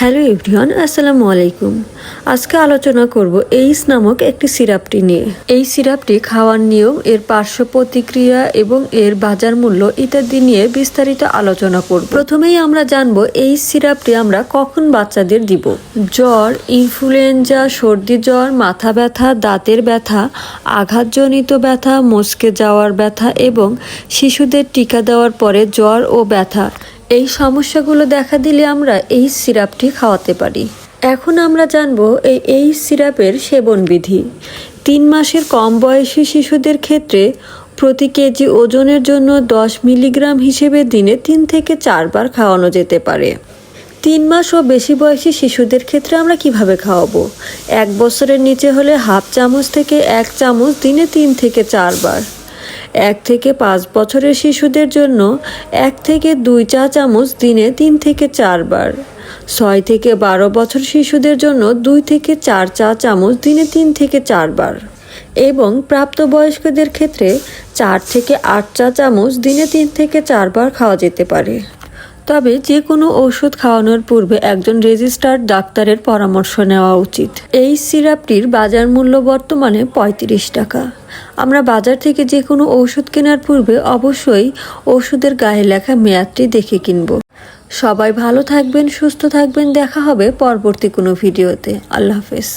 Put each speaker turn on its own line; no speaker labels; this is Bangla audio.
হ্যালো এভরিওয়ান, আসসালামু আলাইকুম। আজকে আলোচনা করব এইস নামক একটি সিরাপটি নিয়ে। এই সিরাপটি খাওয়ার নিয়ম, এর পার্শ্ব প্রতিক্রিয়া এবং এর বাজার মূল্য ইত্যাদি নিয়ে বিস্তারিত আলোচনা করব। প্রথমেই আমরা জানব এই সিরাপটি আমরা কখন বাচ্চাদের দিব। জ্বর, ইনফ্লুয়েঞ্জা, সর্দি জ্বর, মাথা ব্যথা, দাঁতের ব্যথা, আঘাতজনিত ব্যথা, মচকে যাওয়ার ব্যথা এবং শিশুদের টিকা দেওয়ার পরে জ্বর ও ব্যথা, এই সমস্যাগুলো দেখা দিলে আমরা এই সিরাপটি খাওয়াতে পারি। এখন আমরা জানব এই সিরাপের সেবন বিধি। 3 মাসের কম বয়সী শিশুদের ক্ষেত্রে প্রতি কেজি ওজনের জন্য 10 মিলিগ্রাম হিসেবে দিনে 3 থেকে 4 বার খাওয়ানো যেতে পারে। 3 মাস ও বেশি বয়সী শিশুদের ক্ষেত্রে আমরা কিভাবে খাওয়াবো? 1 বছরের নিচে হলে হাফ চামচ থেকে 1 চামচ দিনে 3 থেকে 4 বার। 1 থেকে 5 বছরের শিশুদের জন্য 1 থেকে 2 চা চামচ দিনে 3 থেকে 4 বার। 6 থেকে 12 বছর শিশুদের জন্য 2 থেকে 4 চা চামচ দিনে 3 থেকে 4 বার এবং প্রাপ্তবয়স্কদের ক্ষেত্রে 4 থেকে 8 চা চামচ দিনে 3 থেকে 4 বার খাওয়া যেতে পারে। তবে যে কোনো ওষুধ খাওয়ানোর পূর্বে একজন রেজিস্টার্ড ডাক্তারের পরামর্শ নেওয়া উচিত। এই সিরাপটির বাজার মূল্য বর্তমানে 35 টাকা। আমরা বাজার থেকে যে কোনো ওষুধ কেনার পূর্বে অবশ্যই ওষুধের গায়ে লেখা মেয়াদটি দেখে কিনব। সবাই ভালো থাকবেন, সুস্থ থাকবেন। দেখা হবে পরবর্তী কোনো ভিডিওতে। আল্লাহ হাফেজ।